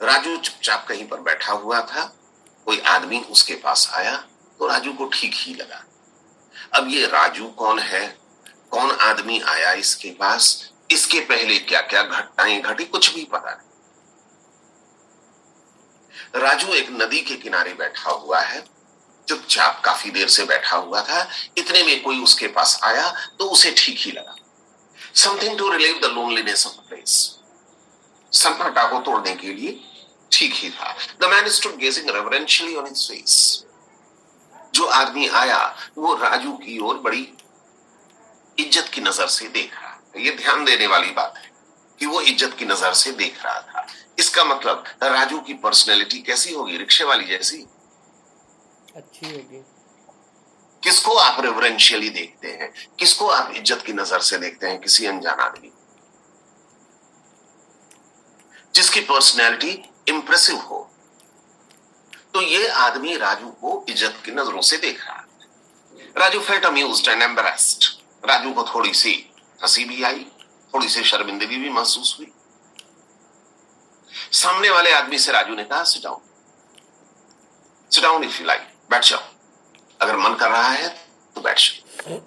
राजू चुपचाप कहीं पर बैठा हुआ था। कोई आदमी उसके पास आया तो राजू को ठीक ही लगा। अब ये राजू कौन है, कौन आदमी आया इसके पास, इसके पहले क्या क्या घटनाएं घटी, कुछ भी पता नहीं। राजू एक नदी के किनारे बैठा हुआ है, चुपचाप काफी देर से बैठा हुआ था। इतने में कोई उसके पास आया तो उसे ठीक ही लगा। Something to relieve the loneliness of the place, सन्नाटा को तोड़ने के लिए ठीक ही था। The man stood gazing reverentially on his face. जो आदमी आया वो राजू की ओर बड़ी इज्जत की नजर से देख रहा था। ये ध्यान देने वाली बात है कि वो इज्जत की नजर से देख रहा था। इसका मतलब राजू की पर्सनैलिटी कैसी होगी, रिक्शे वाली जैसी अच्छी होगी। किसको आप रेवरेंशियली देखते हैं, किसको आप इज्जत की नजर से देखते हैं? किसी अनजान आदमी, जिसकी पर्सनैलिटी इंप्रेसिव हो। तो ये आदमी राजू को इज्जत की नजरों से देख रहा है। Raju felt amused and embarrassed. Raju को थोड़ी सी हंसी भी आई, थोड़ी सी शर्मिंदगी भी महसूस हुई। सामने वाले आदमी से राजू ने कहा, sit down, sit down if you like, बैठ जाओ, अगर मन कर रहा है तो बैठ जाओ।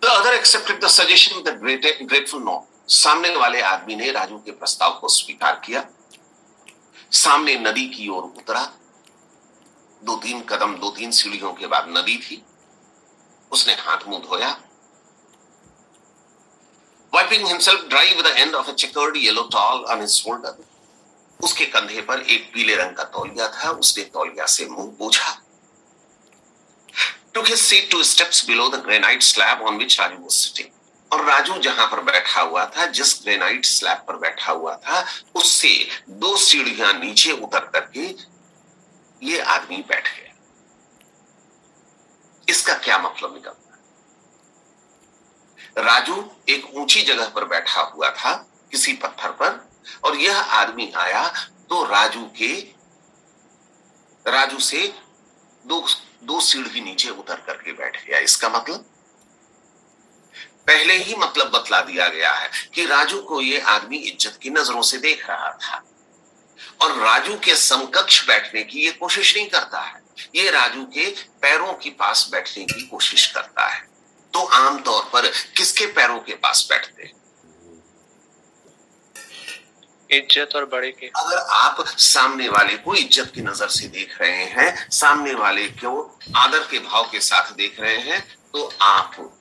The other accepted the suggestion with a grateful nod. सामने वाले आदमी ने राजू के प्रस्ताव को स्वीकार किया। सामने नदी की ओर उतरा। 2-3 कदम, 2-3 सीढ़ियों के बाद नदी थी। उसने हाथ मुंह धोया। Wiping himself dry with the end of a checkered yellow towel on his shoulder. उसके कंधे पर एक पीले रंग का तौलिया था। उसने तौलिया से मुंह पोंछा। Took his seat 2 steps below the granite slab on which Raju was sitting. और राजू जहां पर बैठा हुआ था, जिस ग्रेनाइट स्लैब पर बैठा हुआ था, उससे 2 सीढ़ियां नीचे उतर करके ये आदमी बैठ गया। इसका क्या मतलब निकलता है? राजू एक ऊंची जगह पर बैठा हुआ था, किसी पत्थर पर, और यह आदमी आया तो राजू से दो सीढ़ी नीचे उतर करके बैठ गया। इसका मतलब पहले ही मतलब बतला दिया गया है कि राजू को ये आदमी इज्जत की नजरों से देख रहा था और राजू के समकक्ष बैठने की ये कोशिश नहीं करता है। ये राजू के पैरों के पास बैठने की कोशिश करता है। तो आमतौर पर किसके पैरों के पास बैठते हैं? इज्जत और बड़े के। अगर आप सामने वाले को इज्जत की नजर से देख रहे हैं, सामने वाले को आदर के भाव के साथ देख रहे हैं, तो आप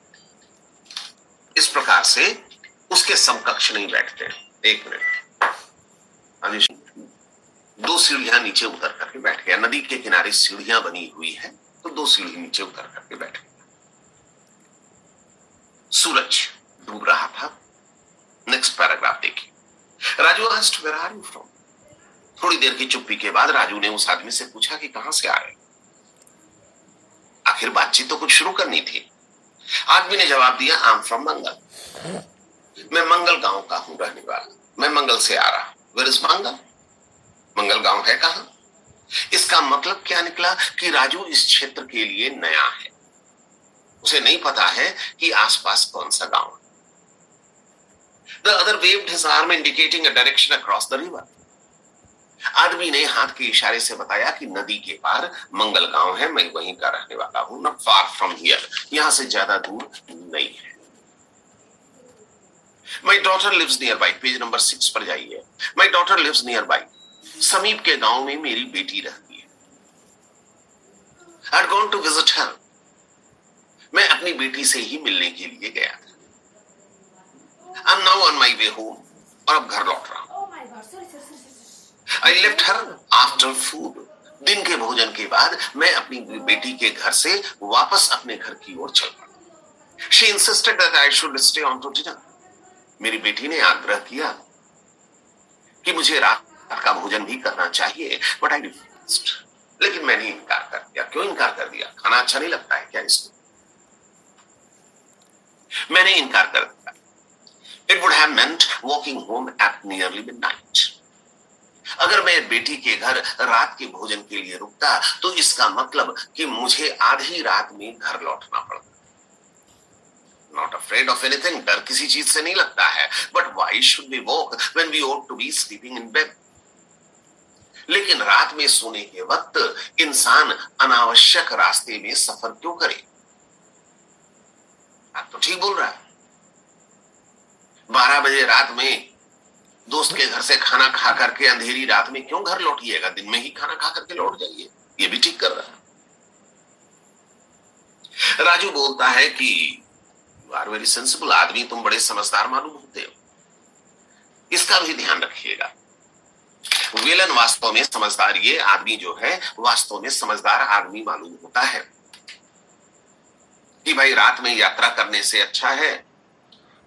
इस प्रकार से उसके समकक्ष नहीं बैठते। एक मिनट, अभी 2 सीढ़ियां नीचे उतर करके बैठ गया। नदी के किनारे सीढ़ियां बनी हुई है, तो 2 सीढ़ी नीचे उतर करके बैठ गया। सूरज डूब रहा था। नेक्स्ट पैराग्राफ देखिए। Raju asked, where are you from? थोड़ी देर की चुप्पी के बाद राजू ने उस आदमी से पूछा कि कहां से आ रहे? आखिर बातचीत तो कुछ शुरू करनी थी। आदमी ने जवाब दिया, आई एम फ्रॉम मंगल। मैं मंगल गांव का हूं रहने वाला। मैं मंगल से आ रहा। वेयर इज मंगल? मंगल गांव है कहां? इसका मतलब क्या निकला कि राजू इस क्षेत्र के लिए नया है। उसे नहीं पता है कि आसपास कौन सा गांव है। The other waved his arm indicating a direction across the river. आदमी ने हाथ के इशारे से बताया कि नदी के पार मंगल गांव है। मैं वहीं का रहने वाला हूं। Not far from here. यहां से ज्यादा दूर नहीं है। My daughter lives nearby. Page number 6 पर जाइए। My daughter lives nearby. समीप के गांव में मेरी बेटी रहती है। I had gone to visit her. मैं अपनी बेटी से ही मिलने के लिए गया था। I'm now on my way home. और अब घर लौट रहा हूं। I left her after food. दिन के भोजन के बाद मैं अपनी बेटी के घर से वापस अपने घर की ओर चल पड़ा। She insisted that I should stay on to dinner. मेरी बेटी ने आग्रह किया कि मुझे रात का भोजन भी करना चाहिए, but I refused. लेकिन मैंने इनकार कर दिया। क्यों इनकार कर दिया? खाना अच्छा नहीं लगता है क्या इसको? मैंने इनकार कर दिया। It would have meant walking home at nearly midnight. अगर मैं बेटी के घर रात के भोजन के लिए रुकता तो इसका मतलब कि मुझे आधी रात में घर लौटना पड़ता। नॉट अफ्रेड ऑफ एनीथिंग, डर किसी चीज से नहीं लगता है, but why should we walk when we ought to be sleeping in bed. लेकिन रात में सोने के वक्त इंसान अनावश्यक रास्ते में सफर क्यों करे? आप तो ठीक बोल रहा है। 12 बजे रात में दोस्त के घर से खाना खा करके अंधेरी रात में क्यों घर लौटिएगा? दिन में ही खाना खा करके लौट जाइए। ये भी ठीक कर रहा है। राजू बोलता है कि यू आर वेरी सेंसिबल, आदमी तुम बड़े समझदार मालूम होते हो, इसका भी ध्यान रखिएगा। विलन वास्तव में समझदार, ये आदमी जो है वास्तव में समझदार आदमी मालूम होता है कि भाई रात में यात्रा करने से अच्छा है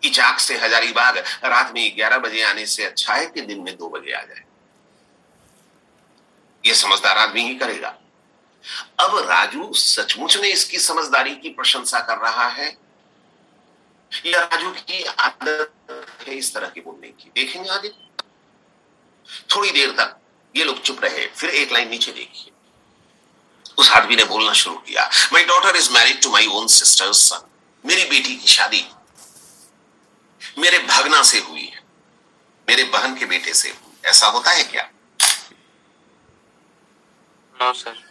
कि चाक से हजारीबाग रात में 11 बजे आने से अच्छा है कि दिन में 2 बजे आ जाए। ये समझदार आदमी ही करेगा। अब राजू सचमुच में इसकी समझदारी की प्रशंसा कर रहा है या राजू की आदत है इस तरह की बोलने की? देखेंगे आगे। थोड़ी देर तक ये लोग चुप रहे, फिर एक लाइन नीचे देखिए। उस आदमी ने बोलना शुरू किया, my daughter is married to my own sister's son. मेरी बेटी की शादी मेरे भगना से हुई है, मेरे बहन के बेटे से हुई। ऐसा होता है क्या? No sir.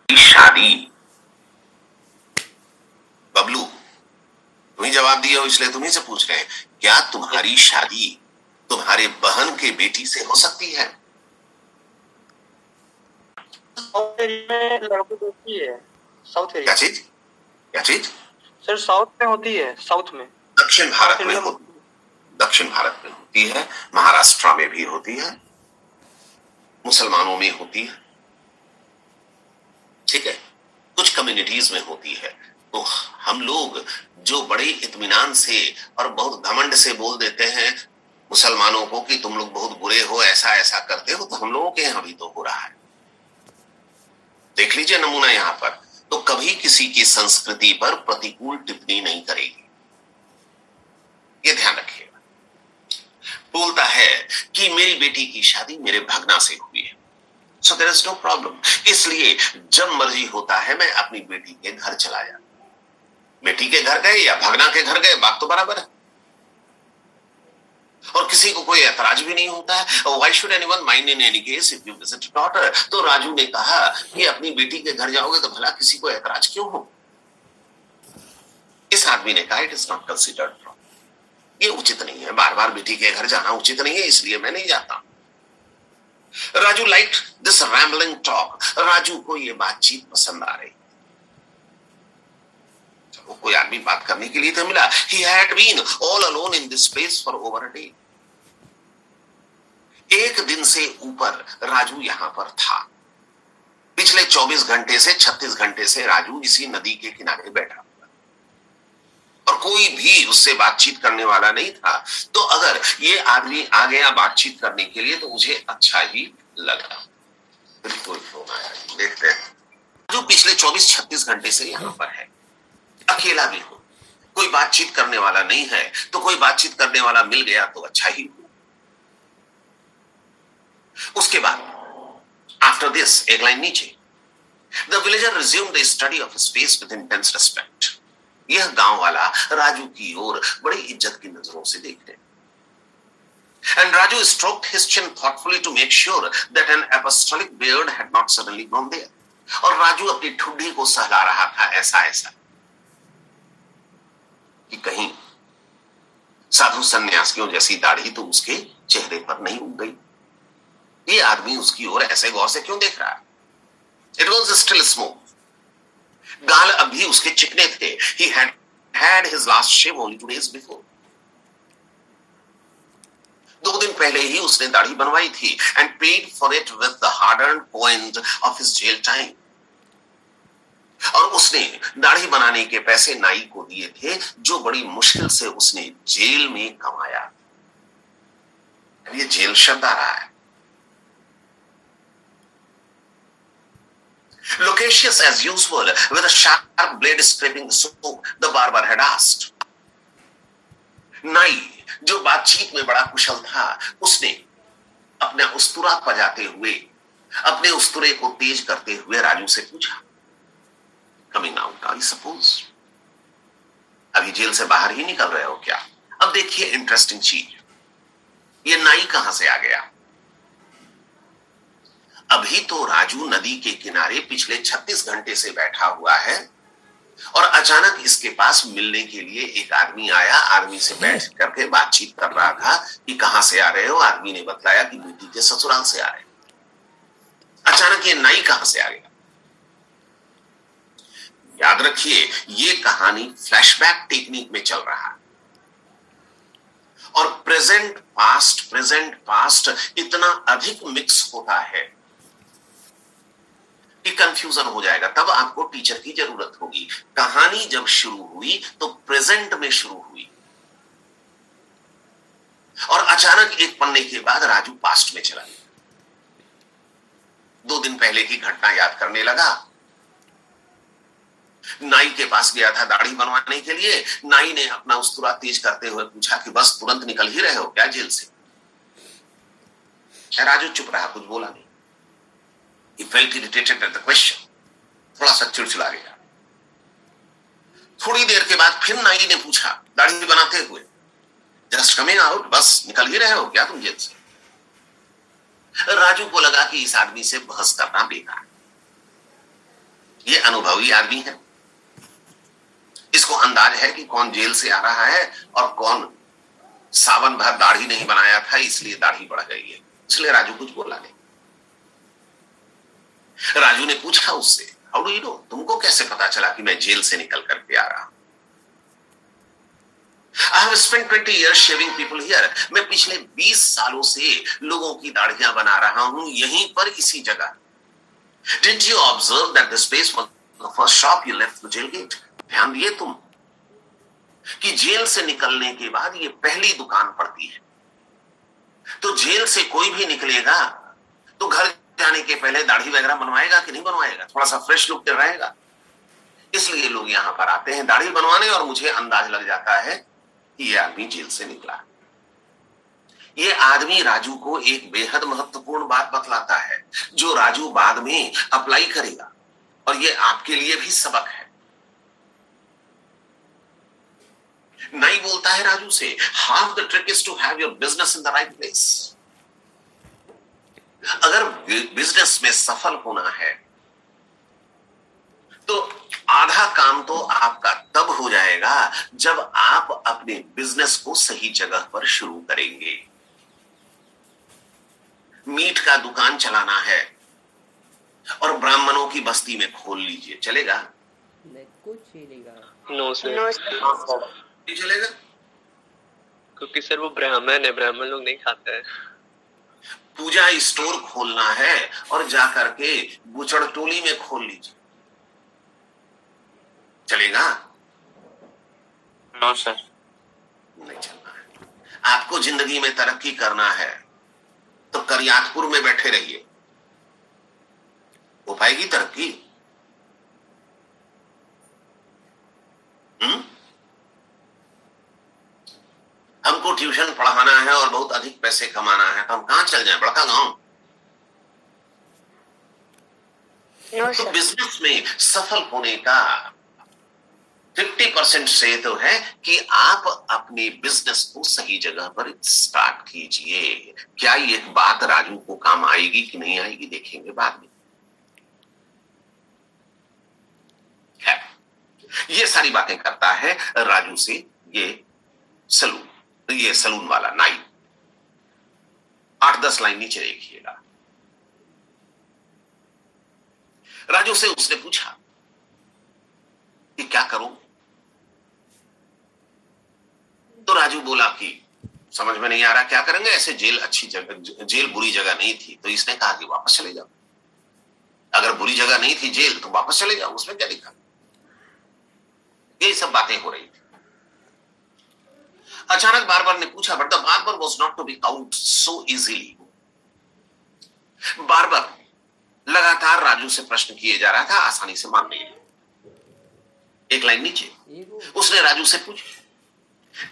शादी, बबलू तुम्ही जवाब दिया हो इसलिए तुम्ही से पूछ रहे हैं, क्या तुम्हारी शादी तुम्हारे बहन के बेटी से हो सकती है? साउथ एरिया में लड़कों को होती है। South area. क्या चीज? क्या चीज? सर साउथ में होती है, साउथ में। दक्षिण भारत में होती है, दक्षिण भारत में होती है, महाराष्ट्र में भी होती है, मुसलमानों में होती है, ठीक है, कुछ कम्युनिटीज में होती है। तो हम लोग जो बड़े इत्मीनान से और बहुत घमंड से बोल देते हैं मुसलमानों को कि तुम लोग बहुत बुरे हो, ऐसा ऐसा करते हो, तो हम लोगों के यहां भी तो हो रहा है। देख लीजिए नमूना यहां पर। तो कभी किसी की संस्कृति पर प्रतिकूल टिप्पणी नहीं करेगी, ये ध्यान रखिएगा। बोलता है कि मेरी बेटी की शादी मेरे भगना से हुई है, so there is no problem. इसलिए जब मर्जी होता है मैं अपनी बेटी के घर चला जाता। बेटी के घर गए या भगना के घर गए, बात तो बराबर है, और किसी को कोई ऐतराज भी नहीं होता है। Why should anyone mind in any case if you visit daughter. तो राजू ने कहा कि अपनी बेटी के घर जाओगे तो भला किसी को ऐतराज क्यों हो? इस आदमी ने कहा it is not considered problem, ये उचित नहीं है, बार बार बेटी के घर जाना उचित नहीं है, इसलिए मैं नहीं जाता। Raju like this rambling talk. Raju को ये बातचीत पसंद आ रही। चलो कोई आदमी बात करने के लिए तो मिला। He had been all alone in this place for over a day. एक दिन से ऊपर राजू यहां पर था। पिछले 24 घंटे से 36 घंटे से राजू इसी नदी के किनारे बैठा हुआ और कोई भी उससे बातचीत करने वाला नहीं था। तो अगर ये आदमी आ गया बातचीत करने के लिए तो मुझे अच्छा ही लगा। बिल्कुल फोन आया, देखते हैं। राजू पिछले 24-36 घंटे से यहां पर है, अकेला भी हो, कोई बातचीत करने वाला नहीं है, तो कोई बातचीत करने वाला मिल गया तो अच्छा ही हो। उसके बाद आफ्टर दिस एक लाइन नीचे, the villager resumed the study of his face with intense respect. यह गांव वाला राजू की ओर बड़ी इज्जत की नजरों से देख रहे। And Raju stroked his chin thoughtfully to make sure that an apostolic beard had not suddenly grown there. और राजू अपनी ठुड्डी को सहला रहा था ऐसा ऐसा कि कहीं साधु सन्यासियों जैसी दाढ़ी तो उसके चेहरे पर नहीं उग गई। ये आदमी उसकी ओर ऐसे गौर से क्यों देख रहा है? It was still smooth. गाल अभी उसके चिकने थे। He had had his last shave only 2 days before. 2 दिन पहले ही उसने दाढ़ी बनवाई थी and paid for it with the hard-earned coins of his jail time. और उसने दाढ़ी बनाने के पैसे नाई को दिए थे जो बड़ी मुश्किल से उसने जेल में कमाया। ये जेल शब्द आ रहा है। Loquacious as usual, with a sharp blade scraping the soap, the barber had asked. नाई जो बातचीत में बड़ा कुशल था, उसने अपना उस्तुरा बजाते हुए अपने उस्तरे को तेज करते हुए राजू से पूछा, कमिंग आउट आई सपोज, अभी जेल से बाहर ही निकल रहे हो क्या? अब देखिए इंटरेस्टिंग चीज, ये नाई कहां से आ गया? अभी तो राजू नदी के किनारे पिछले 36 घंटे से बैठा हुआ है और अचानक इसके पास मिलने के लिए एक आदमी आया। आदमी से बैठ करके बातचीत कर रहा था कि कहां से आ रहे हो। आदमी ने बताया कि बेटी के ससुराल से आ रहे हैं। अचानक ये नाई कहां से आ गया? याद रखिए, ये कहानी फ्लैशबैक टेक्निक में चल रहा है और प्रेजेंट पास्ट इतना अधिक मिक्स होता है कि कंफ्यूजन हो जाएगा। तब आपको टीचर की जरूरत होगी। कहानी जब शुरू हुई तो प्रेजेंट में शुरू हुई और अचानक एक पन्ने के बाद राजू पास्ट में चला गया। 2 दिन पहले की घटना याद करने लगा। नाई के पास गया था दाढ़ी बनवाने के लिए। नाई ने अपना उस्तरा तेज करते हुए पूछा कि बस तुरंत निकल ही रहे हो क्या जेल से? राजू चुप रहा, कुछ बोला नहीं। He felt irritated at the question. थोड़ा सा चिड़चिड़ा गया। थोड़ी देर के बाद फिर नाई ने पूछा दाढ़ी बनाते हुए, जस्ट कमिंग आउट, बस निकल ही रहे हो क्या तुम जेल से? राजू को लगा कि इस आदमी से बहस करना बेकार, ये अनुभवी आदमी है, इसको अंदाज है कि कौन जेल से आ रहा है और कौन सावन भर दाढ़ी नहीं बनाया था इसलिए दाढ़ी बढ़ गई है। इसलिए राजू कुछ बोला नहीं। राजू ने पूछा उससे, हाउ डू यू नो, तुमको कैसे पता चला कि मैं जेल से निकल करके आ रहा हूं? I have spent 20 years shaving people here. मैं पिछले 20 सालों से लोगों की दाढ़ियां बना रहा हूं यहीं पर, इसी जगह। Didn't you observe that this place was the first shop you left the jail gate? ध्यान दिए तुम कि जेल से निकलने के बाद ये पहली दुकान पड़ती है। तो जेल से कोई भी निकलेगा तो घर जाने के पहले दाढ़ी वगैरह बनवाएगा कि नहीं बनवाएगा? थोड़ा सा फ्रेश लुक रहेगा, इसलिए लोग यहां पर आते हैं दाढ़ी बनवाने। और मुझे अंदाज लग जाता है कि ये आदमी जेल से निकला। ये आदमी राजू को एक बेहद महत्वपूर्ण बात बतलाता है जो राजू बाद में अप्लाई करेगा और ये आपके लिए भी सबक है। नाई बोलता है राजू से, half the trick is to have your business in the right place. अगर बिजनेस में सफल होना है तो आधा काम तो आपका तब हो जाएगा जब आप अपने बिजनेस को सही जगह पर शुरू करेंगे। मीट का दुकान चलाना है और ब्राह्मणों की बस्ती में खोल लीजिए, चलेगा? कुछ ही नहीं कहा। नो सर, नहीं चलेगा, क्योंकि सर वो ब्राह्मण है, ब्राह्मण लोग नहीं खाते हैं। पूजा स्टोर खोलना है और जाकर के बुचड़ टोली में खोल लीजिए, चलेगा? नो सर, नहीं चलना है। आपको जिंदगी में तरक्की करना है तो करियातपुर में बैठे रहिए, हो पाएगी तरक्की? हमको ट्यूशन पढ़ाना है और बहुत अधिक पैसे कमाना है तो हम कहां चल जाएं? बड़का गांव। तो बिजनेस में सफल होने का 50% श्रेय तो है कि आप अपने बिजनेस को सही जगह पर स्टार्ट कीजिए। क्या ये बात राजू को काम आएगी कि नहीं आएगी देखेंगे बाद में। ये सारी बातें करता है राजू से ये सलून वाला नाई। 8-10 लाइन नीचे देखिएगा। राजू से उसने पूछा कि क्या करूं? तो राजू बोला कि समझ में नहीं आ रहा क्या करेंगे, ऐसे जेल अच्छी जगह, जेल बुरी जगह नहीं थी। तो इसने कहा कि वापस चले जाओ, अगर बुरी जगह नहीं थी जेल तो वापस चले जाओ, उसमें क्या लिखा? ये सब बातें हो रही थी। अचानक बार्बर ने पूछा, but the barber was not to be count so easily. Barber लगातार राजू से प्रश्न किए जा रहा था, आसानी से मान नहीं लिया। एक लाइन नीचे उसने राजू से पूछा,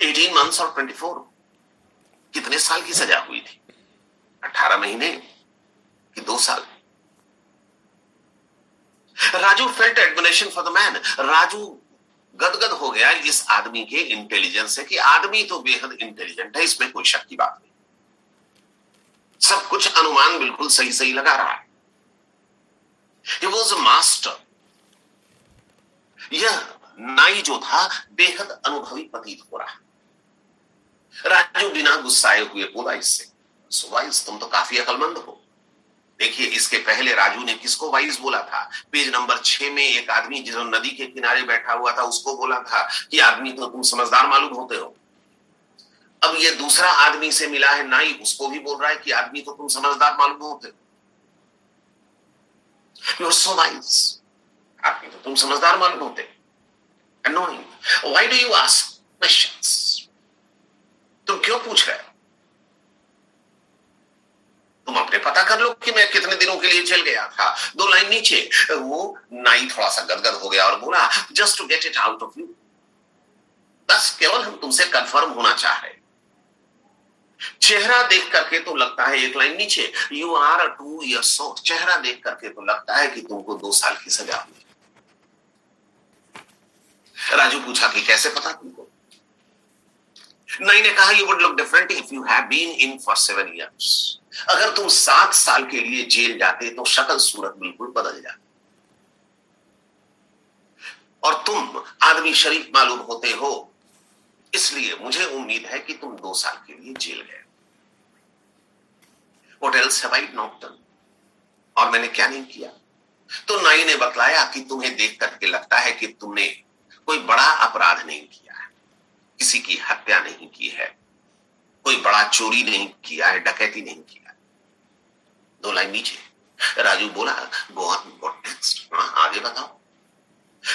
18 months और 24, कितने साल की सजा हुई थी? 18 महीने कि 2 साल? Raju felt admiration for the man. Raju गदगद हो गया इस आदमी के इंटेलिजेंस से कि आदमी तो बेहद इंटेलिजेंट है, इसमें कोई शक की बात नहीं, सब कुछ अनुमान बिल्कुल सही सही लगा रहा है। He was a master। यह नाई जो था बेहद अनुभवी प्रतीत हो रहा। राजू बिना गुस्साए हुए बोला इससे, सो वाइस, तुम तो काफी अकलमंद हो। देखिए, इसके पहले राजू ने किसको वाइस बोला था? पेज नंबर 6 में एक आदमी जो नदी के किनारे बैठा हुआ था उसको बोला था कि आदमी तो तुम समझदार मालूम होते हो। अब ये दूसरा आदमी से मिला है नाई, उसको भी बोल रहा है कि आदमी तो तुम समझदार मालूम होते हो। यू आर सो वाइस, आदमी तो तुम समझदार मालूम होते। Annoying. Why do you ask questions? तुम क्यों पूछ रहे हो? तुम अपने पता कर लो कि मैं कितने दिनों के लिए जेल गया था। 2 लाइन नीचे वो नाई थोड़ा सा गदगद हो गया और बोला, just to get it out of you, बस केवल हम तुमसे कंफर्म होना चाह रहे। चेहरा देख करके तो लगता है, 1 लाइन नीचे, you are a 2 years old। चेहरा देख करके तो लगता है कि तुमको 2 साल की सजा हुई। राजू पूछा कि कैसे पता तुमको? नाई ने कहा, you would look different if you have been in for 7 years। अगर तुम 7 साल के लिए जेल जाते तो शक्ल सूरत बिल्कुल बदल जाती, और तुम आदमी शरीफ मालूम होते हो, इसलिए मुझे उम्मीद है कि तुम 2 साल के लिए जेल गए। What else have I not done? और मैंने क्या नहीं किया? तो नाई ने बतलाया कि तुम्हें देख करके लगता है कि तुमने कोई बड़ा अपराध नहीं किया है, किसी की हत्या नहीं की है, कोई बड़ा चोरी नहीं किया है, डकैती नहीं किया। 2 लाइन नीचे राजू बोला, गो ऑन, व्हाट नेक्स्ट? आगे बताओ।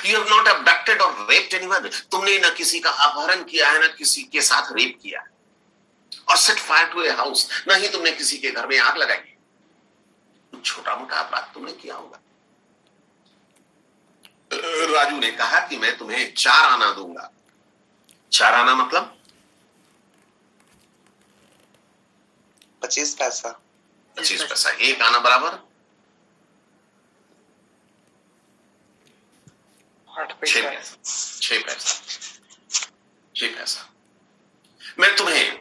यू हैव नॉट अबडक्टेड और रेप्ड एनीवन। तुमने न किसी का अपहरण किया है, न किसी के साथ रेप किया है, और set fire to a house, न ही तुमने किसी के घर में आग लगाई। छोटा मोटा अपराध तुमने किया होगा। राजू ने कहा कि मैं तुम्हें 4 आना दूंगा। 4 आना मतलब 25 पैसा। 25 पैसा। 1 आना बराबर 6 पैसा। 6 पैसा। 6 पैसा। मैं तुम्हें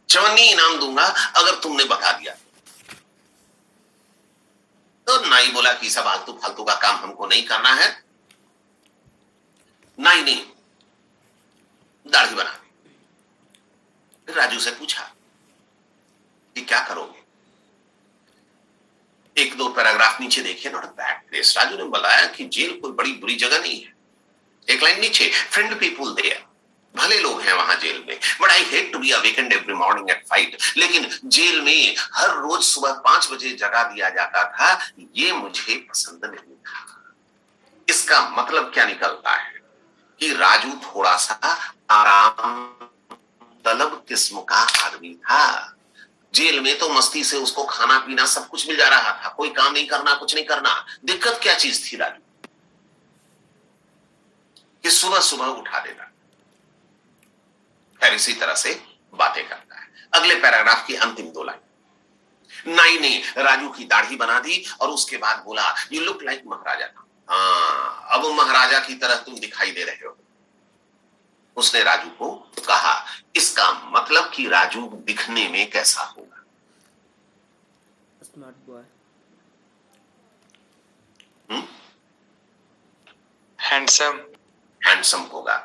चवन्नी इनाम दूंगा अगर तुमने बता दिया। तो नाई बोला कि सब आलतू फालतू का काम हमको नहीं करना है। नाई ने दाढ़ी बना दी। राजू से पूछा कि क्या करोगे? 1-2 पैराग्राफ नीचे देखिए, not a bad place. Raju ने बताया कि जेल कोई बड़ी बुरी जगह नहीं है। 1 लाइन नीचे, फ्रेंड पीपुल देयर, भले लोग हैं वहां जेल में, but I hate to be awakened every morning at 5। लेकिन जेल में हर रोज सुबह 5 बजे जगा दिया जाता था, ये मुझे पसंद नहीं था। इसका मतलब क्या निकलता है कि राजू थोड़ा सा आराम तलब किस्म का आदमी था। जेल में तो मस्ती से उसको खाना पीना सब कुछ मिल जा रहा था, कोई काम नहीं करना, कुछ नहीं करना। दिक्कत क्या चीज थी राजू कि सुबह सुबह उठा देना, फिर इसी तरह से बातें करता है। अगले पैराग्राफ की अंतिम 2 लाइन, नाई ने राजू की दाढ़ी बना दी और उसके बाद बोला, यू लुक लाइक महाराजा। अब महाराजा की तरह तुम दिखाई दे रहे हो। उसने राजू को कहा, इसका मतलब कि राजू दिखने में कैसा होगा? Smart boy. हैंडसम। हैंडसम होगा।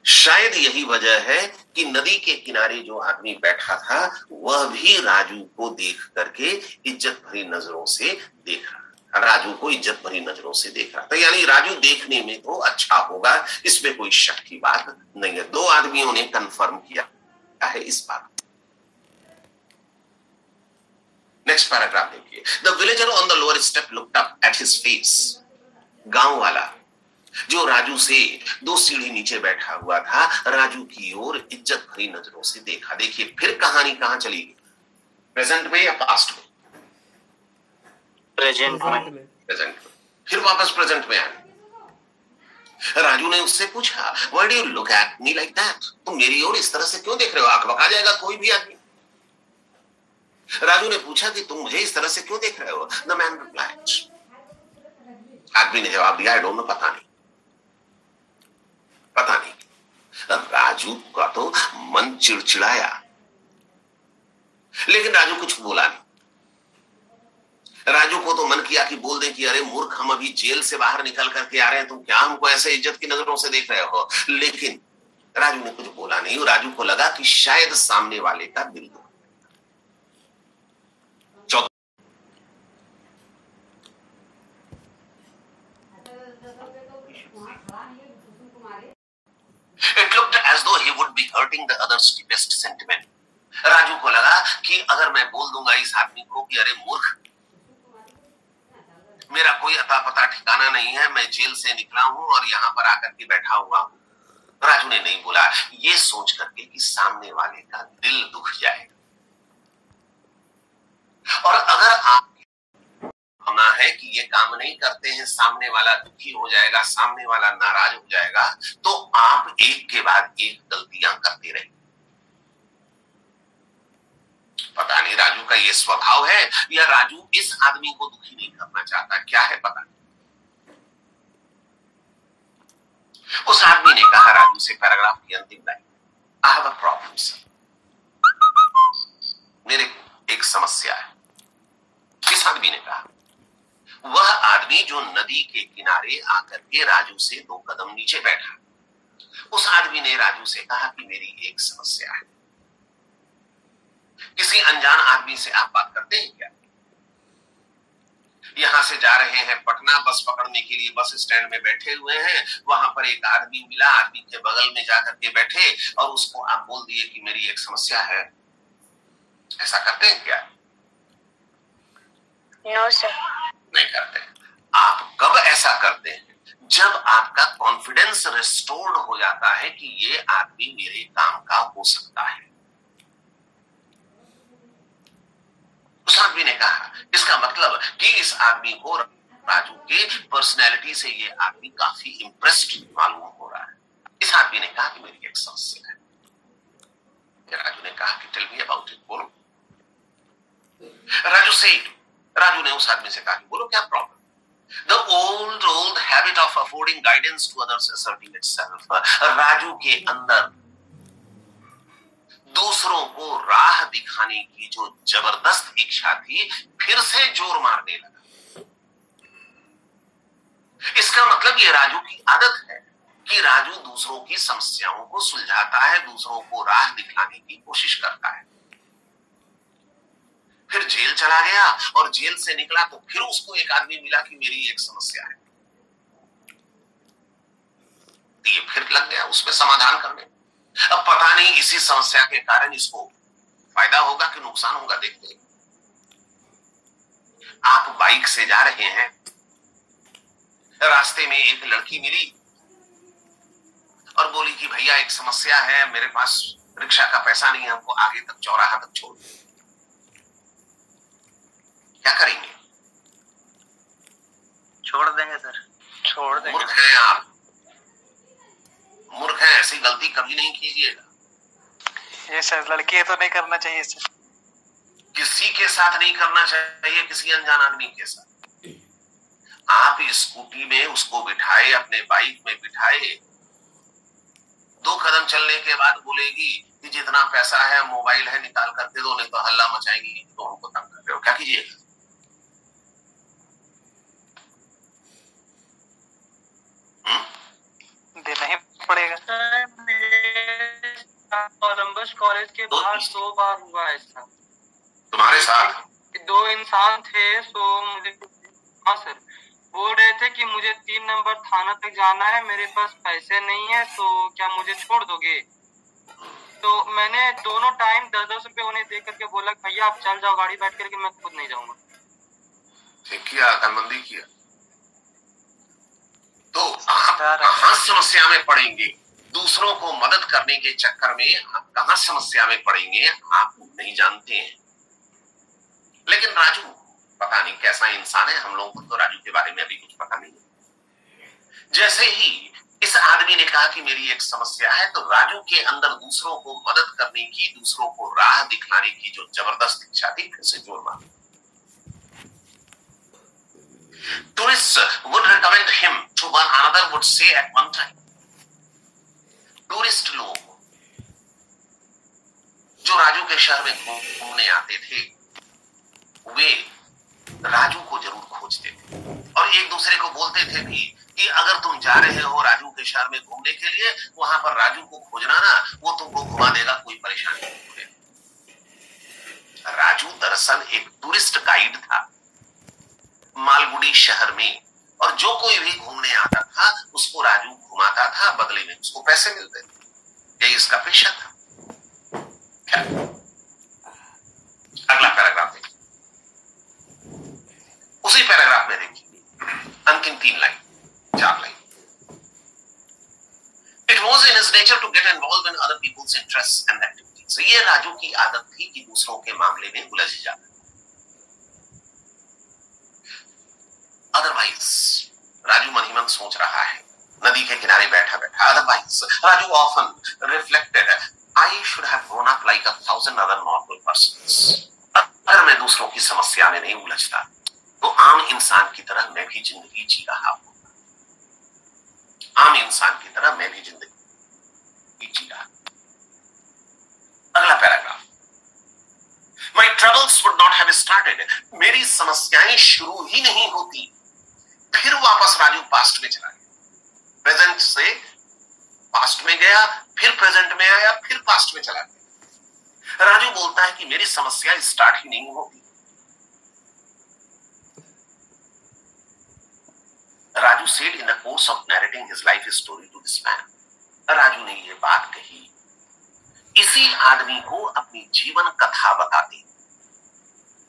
शायद यही वजह है कि नदी के किनारे जो आदमी बैठा था वह भी राजू को देख करके इज्जत भरी नजरों से देख रहा। राजू को इज्जत भरी नजरों से देख रहा था, यानी राजू देखने में तो अच्छा होगा, इसमें कोई शक की बात नहीं है। 2 आदमियों ने कंफर्म किया है इस बात। नेक्स्ट पैराग्राफ देखिए, the villager on the lower step looked up at his face. गांव वाला जो राजू से 2 सीढ़ी नीचे बैठा हुआ था, राजू की ओर इज्जत भरी नजरों से देखा। देखिए फिर कहानी कहां चली गई, प्रेजेंट में या पास्ट में? प्रेजेंट में। प्रेजेंट में। फिर वापस प्रेजेंट में आए। राजू ने उससे पूछा, why do you look at me like that? तुम मेरी ओर इस तरह से क्यों देख रहे हो? आंख बका जाएगा कोई भी आदमी। राजू ने पूछा कि तुम मुझे इस तरह से क्यों देख रहे हो? द मैन रिप्लाइड, आदमी ने जवाब दिया, आई डोंट नो, पता नहीं, पता नहीं। राजू का तो मन चिड़चिड़ाया, लेकिन राजू कुछ बोला नहीं। राजू को तो मन किया कि बोल दे कि अरे मूर्ख, हम अभी जेल से बाहर निकल करके आ रहे हैं, तुम क्या हमको ऐसे इज्जत की नजरों से देख रहे हो। लेकिन राजू ने कुछ बोला नहीं और राजू को लगा कि शायद सामने वाले का दिल दुख। It looked as though he would be hurting the other's deepest sentiment. Raju को लगा कि अगर मैं बोल दूंगा इस आदमी को कि अरे मूर्ख, मेरा कोई अता पता ठिकाना नहीं है, मैं जेल से निकला हूं और यहां पर आकर के बैठा हुआ हूं, राजू ने नहीं बोला, ये सोच करके कि सामने वाले का दिल दुख जाएगा। और अगर आप भावना है कि ये काम नहीं करते हैं, सामने वाला दुखी हो जाएगा, सामने वाला नाराज हो जाएगा, तो आप एक के बाद एक गलतियां करते रहे। पता नहीं राजू का ये स्वभाव है या राजू इस आदमी को दुखी नहीं करना चाहता, क्या है पता नहीं। उस आदमी ने कहा राजू से पैराग्राफ की अंतिम line, I have a problem sir, मेरे एक समस्या है। किस आदमी ने कहा? वह आदमी जो नदी के किनारे आकर के राजू से 2 कदम नीचे बैठा। उस आदमी ने राजू से कहा कि मेरी एक समस्या है। किसी अनजान आदमी से आप बात करते हैं क्या? यहां से जा रहे हैं पटना, बस पकड़ने के लिए बस स्टैंड में बैठे हुए हैं, वहां पर एक आदमी मिला, आदमी के बगल में जाकर के बैठे और उसको आप बोल दिए कि मेरी एक समस्या है। ऐसा करते हैं क्या? No sir. नहीं करते। आप कब ऐसा करते हैं? जब आपका कॉन्फिडेंस रिस्टोर्ड हो जाता है कि ये आदमी मेरे काम का हो सकता है। उस आदमी ने कहा, इसका मतलब कि इस आदमी को राजू के पर्सनैलिटी से ये आदमी काफी इंप्रेस्ड मालूम हो रहा है। इस आदमी ने कहा कि मेरी एक समस्या है। राजू ने कहा कि टेल मी अबाउट इट, बोलो। राजू ने उस आदमी से कहा कि बोलो क्या problem? The old habit of affording guidance to others asserting itself. Raju के अंदर दूसरों को राह दिखाने की जो जबरदस्त इच्छा थी फिर से जोर मारने लगा। इसका मतलब ये राजू की आदत है कि राजू दूसरों की समस्याओं को सुलझाता है, दूसरों को राह दिखाने की कोशिश करता है। फिर जेल चला गया और जेल से निकला तो फिर उसको एक आदमी मिला कि मेरी एक समस्या है। ये फिर लग गया उसमें समाधान करने। अब पता नहीं इसी समस्या के कारण इसको फायदा होगा कि नुकसान होगा, देखते हैं। आप बाइक से जा रहे हैं, रास्ते में एक लड़की मिली और बोली कि भैया एक समस्या है, मेरे पास रिक्शा का पैसा नहीं है, हमको आगे तक चौराहा तक छोड़। क्या करेंगे? छोड़ देंगे सर, छोड़ देंगे। मूर्ख हैं आप, मूर्ख हैं, ऐसी गलती कभी नहीं कीजिएगा। ये सर लड़की है तो नहीं करना चाहिए सर। किसी के साथ नहीं करना चाहिए, किसी अनजान आदमी के साथ। आप स्कूटी में उसको बिठाए, अपने बाइक में बिठाए, 2 कदम चलने के बाद बोलेगी कि जितना पैसा है, मोबाइल है, निकाल कर दे दो, नहीं तो हल्ला मचाएंगी, तो हमको तंग कर रहे हो। क्या कीजिएगा? देना ही पड़ेगा। कोलंबस कॉलेज के बाहर 2 बार हुआ ऐसा। तुम्हारे साथ 2 इंसान थे, तो मुझे, हाँ सर, बोल रहे थे कि मुझे 3 नंबर थाना तक जाना है, मेरे पास पैसे नहीं है, तो क्या मुझे छोड़ दोगे? तो मैंने दोनों टाइम 10-10 रुपए उन्हें दे करके बोला भैया आप चल जाओ गाड़ी बैठ करके, मैं खुद नहीं जाऊंगा। ठीक किया, अकलमंदी किया। तो आप कहां समस्या में पड़ेंगे? दूसरों को मदद करने के चक्कर में आप कहां समस्या में पड़ेंगे, आप नहीं जानते हैं। लेकिन राजू पता नहीं कैसा इंसान है, हम लोगों को तो राजू के बारे में अभी कुछ पता नहीं है। जैसे ही इस आदमी ने कहा कि मेरी एक समस्या है, तो राजू के अंदर दूसरों को मदद करने की, दूसरों को राह दिखाने की जो जबरदस्त इच्छा थी फिर से जोर मार। Tourists would recommend him to one another, would say at one time. Tourist लोग जो राजू के शहर में घूमने आते थे, वे राजू को जरूर खोजते थे और एक दूसरे को बोलते थे भी कि अगर तुम जा रहे हो राजू के शहर में घूमने के लिए, वहां पर राजू को खोजना ना, वो तुमको घुमा देगा, कोई परेशानी नहीं है। राजू दरअसल एक टूरिस्ट गाइड था मालगुडी शहर में, और जो कोई भी घूमने आता था उसको राजू घुमाता था, बदले में उसको पैसे मिलते थे। यही इसका पेशा था। अगला पैराग्राफ देखिए। उसी पैराग्राफ में देखिए अंतिम 3 line, 4 line. It was in his nature to get involved in other people's interests and activities. ये राजू की आदत थी कि दूसरों के मामले में उलझ जाता। अदरवाइज राजू मन ही मन सोच रहा है, नदी के किनारे बैठा बैठा। Otherwise Raju often reflected, I should have grown up like 1,000 other normal persons. अगर मैं दूसरों की समस्या में नहीं उलझता तो आम इंसान की तरह मैं भी जिंदगी जी रहा हूं। आम इंसान की तरह मैं भी जिंदगी जी रहा। अगला paragraph. My troubles would not have started. मेरी समस्याएं शुरू ही नहीं होती। फिर वापस राजू पास्ट में चला गया, प्रेजेंट से पास्ट में गया, फिर प्रेजेंट में आया, फिर पास्ट में चला गया। राजू बोलता है कि मेरी समस्या स्टार्ट ही नहीं होती। Raju said in the course of narrating his life story to this man. Raju ने ये बात कही इसी आदमी को अपनी जीवन कथा बताते।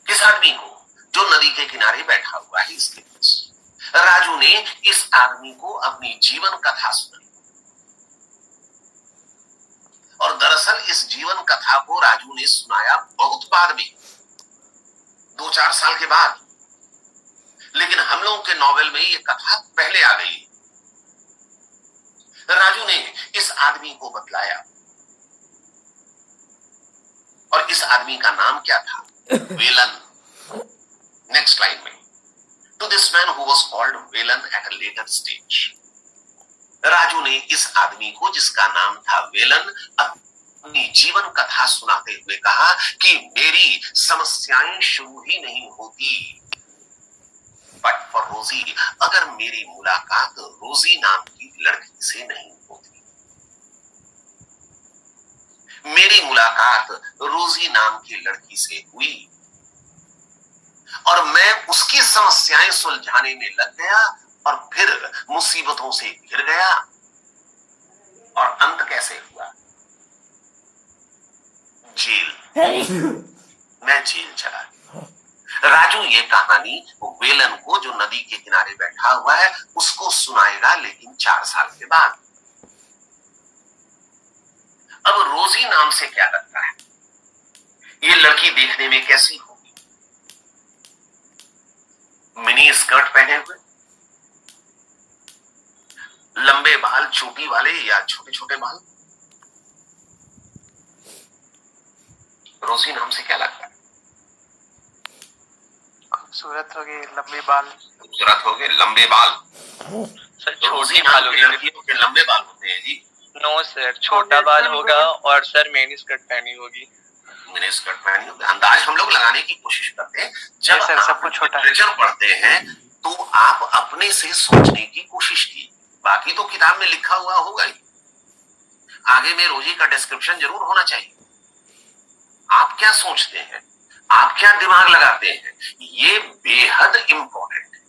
किस आदमी को? जो नदी के किनारे बैठा हुआ है इसके पास। राजू ने इस आदमी को अपनी जीवन कथा सुनाई, और दरअसल इस जीवन कथा को राजू ने सुनाया बहुत बाद में, 2-4 साल के बाद। लेकिन हम लोगों के नॉवेल में ये कथा पहले आ गई। राजू ने इस आदमी को बतलाया, और इस आदमी का नाम क्या था? वेलन। नेक्स्ट लाइन में, to this man who was called Velan at a later stage. Raju ने इस आदमी को जिसका नाम था वेलन अपनी जीवन कथा सुनाते हुए कहा कि मेरी समस्याएं शुरू ही नहीं होती। बट फॉर रोजी, अगर मेरी मुलाकात रोजी नाम की लड़की से नहीं होती, मेरी मुलाकात रोजी नाम की लड़की से हुई और मैं उसकी समस्याएं सुलझाने में लग गया, और फिर मुसीबतों से घिर गया, और अंत कैसे हुआ? जेल। मैं जेल चला गया। राजू ये कहानी वेलन को, जो नदी के किनारे बैठा हुआ है, उसको सुनाएगा, लेकिन 4 साल के बाद। अब रोजी नाम से क्या लगता है? ये लड़की देखने में कैसी होगी? मिनी स्कर्ट पहने हुए, लंबे बाल चोटी वाले या छोटे छोटे बाल? रोजी नाम से क्या लगता है? खूबसूरत हो गए, लंबे बाल। खूबसूरत हो गए, लंबे बाल। सर रोजी छोटी नाम बाल की होगी। लड़कियों के लंबे बाल होते हैं जी। नो सर, छोटा बाल होगा, और सर मिनी स्कर्ट पहनी होगी। मिनी स्कर्ट पहनी होगी। अंदाज हम लोग लगाने की कोशिश करते हैं। जब सर, सब कुछ छोटा है। लिटरेचर पढ़ते हैं तो आप अपने से सोचने की कोशिश की, बाकी तो किताब में लिखा हुआ होगा ही। आगे में रोजी का डिस्क्रिप्शन जरूर होना चाहिए। आप क्या सोचते हैं, आप क्या दिमाग लगाते हैं, ये बेहद इंपॉर्टेंट है।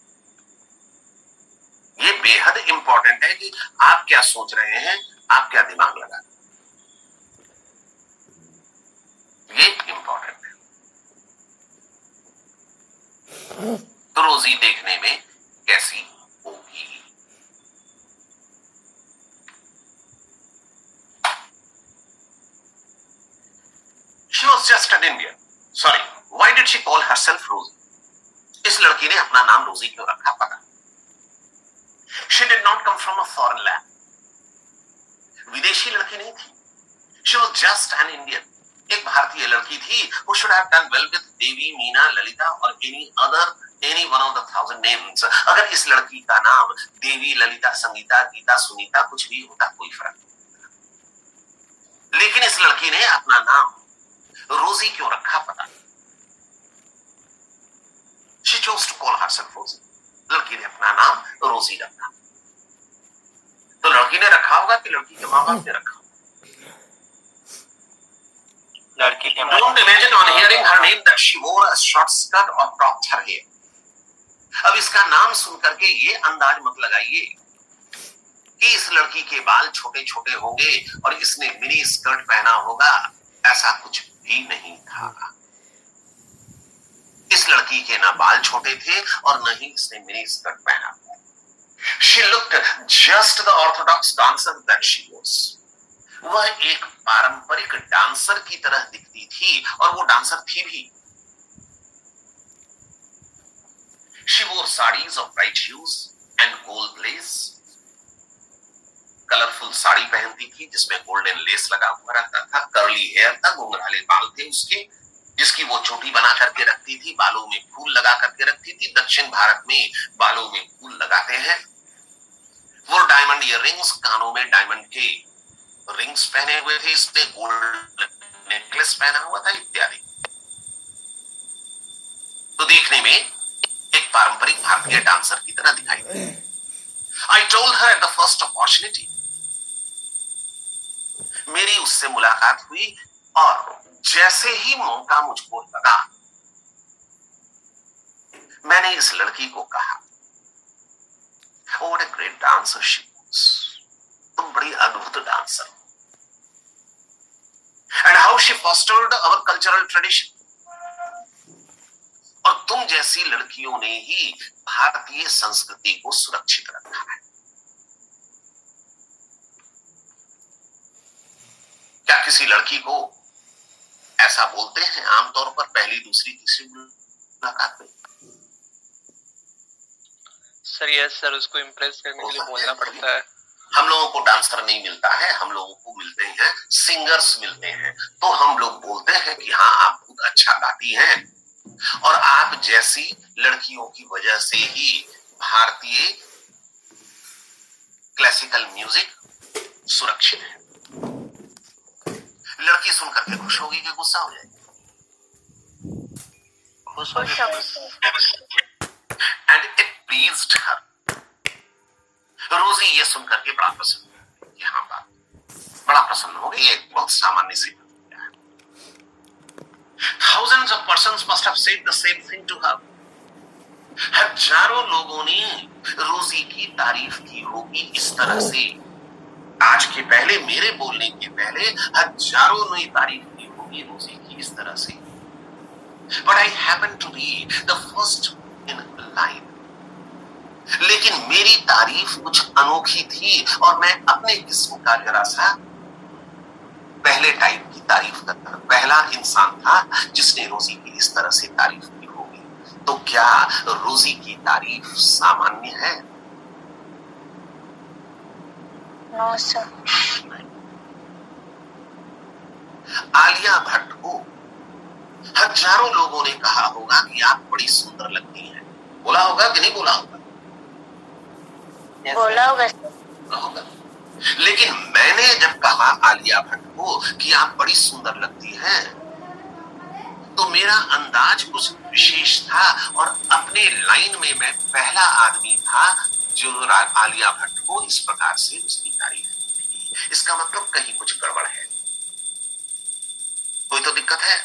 ये बेहद इंपॉर्टेंट है कि आप क्या सोच रहे हैं, आप क्या दिमाग लगा रहे हैं। ये इंपॉर्टेंट है। तो रोजी देखने में कैसी होगी? She was just an Indian. Sorry, why did she call herself Rosie? इस लड़की ने अपना नाम रोजी क्यों रखा पता? She did not come from a foreign land. विदेशी लड़की नहीं थी। She was just an Indian. एक भारतीय लड़की थी who should have done well with देवी, मीना, ललिता और any other any one of the 1000 names. अगर इस लड़की का नाम देवी, ललिता, संगीता, गीता, सुनीता कुछ भी होता कोई फर्क नहीं, लेकिन इस लड़की ने अपना नाम रोजी क्यों रखा पता नहीं। She chose to call herself रोजी। लड़की ने अपना नाम रोजी रखा। तो लड़की ने रखा होगा कि लड़की के माँ बाप ने रखा? लड़की के Don't imagine on hearing her name that she wore a short skirt or cropped her hair. अब इसका नाम सुन करके ये अंदाज मत लगाइए कि इस लड़की के बाल छोटे छोटे होंगे और इसने मिनी स्कर्ट पहना होगा। ऐसा कुछ भी नहीं था। इस लड़की के ना बाल छोटे थे और न ही इसने मिनी स्कर्ट पहना। She looked just the orthodox dancer that she was. वह एक पारंपरिक डांसर की तरह दिखती थी और वो डांसर थी भी। She wore sarees of bright hues and gold lace. Colourful sari पहनती थी जिसमें गोल्डन लेस लगा हुआ रहता था। कर्ली हेयर था, घुंघराले बाल थे उसके, जिसकी वो चोटी बना करके रखती थी, बालों में फूल लगा करके रखती थी। दक्षिण भारत में बालों में फूल लगाते हैं। वो डायमंड ईयररिंग्स, कानों में डायमंड के रिंग्स पहने हुए थे, इसने गोल्ड नेकलेस पहना हुआ था इत्यादि। तो देखने में एक पारंपरिक भारतीय डांसर की तरह दिखाई दी। I told her at the first opportunity. मेरी उससे मुलाकात हुई और जैसे ही मौका मुझको लगा मैंने इस लड़की को कहा, oh, what a great dancer she was. तुम बड़ी अद्भुत डांसर हो। And how she fostered our cultural tradition. और तुम जैसी लड़कियों ने ही भारतीय संस्कृति को सुरक्षित रखा है। क्या किसी लड़की को ऐसा बोलते हैं आमतौर पर पहली, दूसरी, तीसरी मुलाकात में? सर यस सर, उसको इम्प्रेस करने के लिए बोलना पड़ता है। हम लोगों को डांसर नहीं मिलता है, हम लोगों को मिलते हैं सिंगर्स मिलते हैं। तो हम लोग बोलते हैं कि हाँ आप बहुत अच्छा गाती हैं और आप जैसी लड़कियों की वजह से ही भारतीय क्लासिकल म्यूजिक सुरक्षित है। लड़की सुनकर के खुश होगी कि गुस्सा हो जाएगी? खुश होगी। एंड इट प्लीज्ड हर। रोजी ये सुनकर के बड़ा प्रसन्न कि हाँ बात बड़ा प्रसन्न हो गई। एक बहुत सामान्य सी Thousands of persons must have said the same thing to her. हजारों लोगों ने रोजी की तारीफ की होगी इस तरह से। आज के पहले, मेरे बोलने के पहले हजारों ने तारीफ की होगी रोजी की इस तरह से। But I happened to be the first in line. लेकिन मेरी तारीफ कुछ अनोखी थी और मैं अपने किस्म का जरा सा पहले टाइप की तारीफ करता, पहला इंसान था जिसने रोजी की इस तरह से तारीफ की होगी। तो क्या रोजी की तारीफ सामान्य है? No sir. आलिया भट्ट को हजारों लोगों ने कहा होगा कि आप बड़ी सुंदर लगती हैं। बोला होगा कि नहीं बोला होगा? बोला होगा। लेकिन मैंने जब कहा आलिया भट्ट को कि आप बड़ी सुंदर लगती हैं, तो मेरा अंदाज कुछ विशेष था और अपने लाइन में मैं पहला आदमी था जो आलिया भट्ट को इस प्रकार से उसकी तारीफ की। इसका मतलब कहीं कुछ गड़बड़ है, कोई तो दिक्कत है।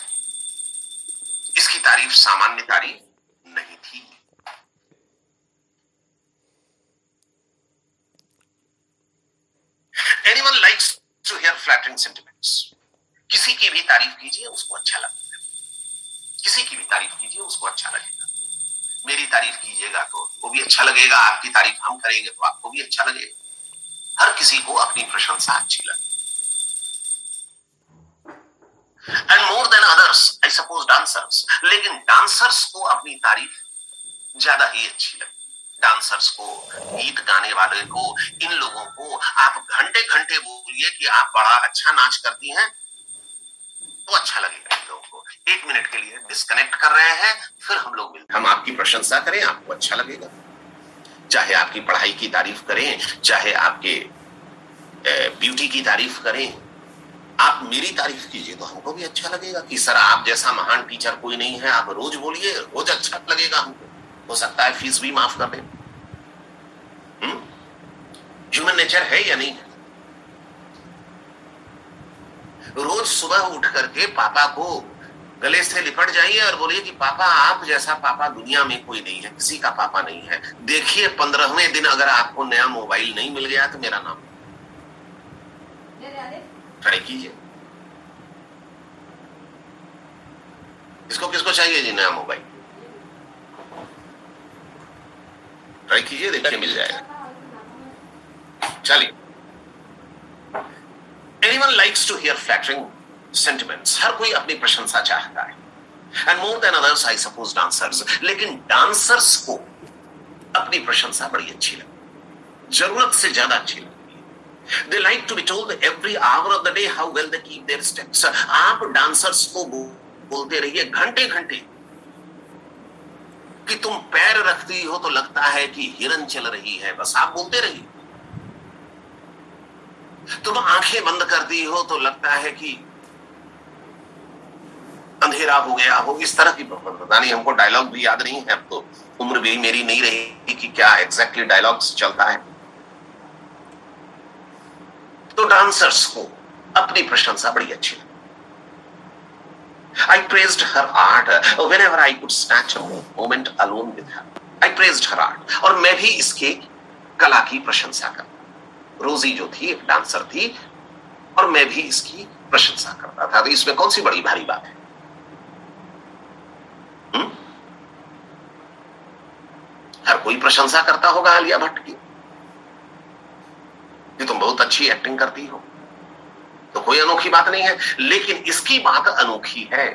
इसकी तारीफ सामान्य तारीफ नहीं थी। Anyone likes to hear flattering sentiments. किसी की भी तारीफ कीजिए उसको अच्छा लगता है, किसी की भी तारीफ कीजिए उसको अच्छा लगेगा। मेरी तारीफ कीजिएगा तो वो भी अच्छा लगेगा, आपकी तारीफ हम करेंगे तो आपको भी अच्छा लगेगा। हर किसी को अपनी प्रशंसा अच्छी लगती है। And more than others, I suppose dancers. लेकिन डांसर्स को अपनी तारीफ ज्यादा ही अच्छी लगती है। डांसर्स को, गीत गाने वाले को, इन लोगों को आप घंटे घंटे बोलिए कि आप बड़ा अच्छा नाच करती हैं तो अच्छा लगेगा इन लोगों को। 1 मिनट के लिए डिस्कनेक्ट कर रहे हैं, फिर हम लोग मिलते हैं। हम आपकी प्रशंसा करें, आपको अच्छा लगेगा। चाहे आपकी पढ़ाई की तारीफ करें, चाहे आपके ब्यूटी की तारीफ करें, आप मेरी तारीफ कीजिए तो हमको भी अच्छा लगेगा कि सर आप जैसा महान टीचर कोई नहीं है। आप रोज बोलिए, रोज अच्छा लगेगा हमको। हो सकता है फीस भी माफ कर दें। ह्यूमन नेचर है या नहीं है? रोज सुबह उठ करके पापा को गले से लिपट जाइए और बोलिए कि पापा आप जैसा पापा दुनिया में कोई नहीं है, किसी का पापा नहीं है। देखिए 15वें दिन अगर आपको नया मोबाइल नहीं मिल गया तो मेरा नाम ट्राई कीजिए। किसको किसको चाहिए जी नया मोबाइल? ट्राई कीजिए, देखिए मिल जाएगा। चलिए, anyone likes to hear flattering sentiments. हर कोई अपनी प्रशंसा चाहता है, and more than others I suppose dancers. लेकिन डांसर्स को अपनी प्रशंसा बड़ी अच्छी लगती, जरूरत से ज्यादा अच्छी लगती है। They like to be told every hour of the day how well they keep their steps. आप डांसर्स को बोलते रहिए घंटे घंटे कि तुम पैर रखती हो तो लगता है कि हिरन चल रही है। बस आप बोलते रहिए। तुम आंखें बंद करती हो तो लगता है कि अंधेरा हो गया हो। इस तरह की पता नहीं, हमको डायलॉग भी याद नहीं है। अब तो उम्र भी मेरी नहीं रही कि क्या एग्जैक्टली डायलॉग्स चलता है। तो डांसर्स को अपनी प्रशंसा बड़ी अच्छी लगी। I praised her art whenever I could snatch a moment alone with her. I praised her art. और मैं भी इसके कला की प्रशंसा करता। रोजी जो थी एक डांसर थी और मैं भी इसकी प्रशंसा करता था। तो इसमें कौन सी बड़ी भारी बात है? हर कोई प्रशंसा करता होगा आलिया भट्ट की कि तुम बहुत अच्छी एक्टिंग करती हो, तो कोई अनोखी बात नहीं है। लेकिन इसकी बात अनोखी है।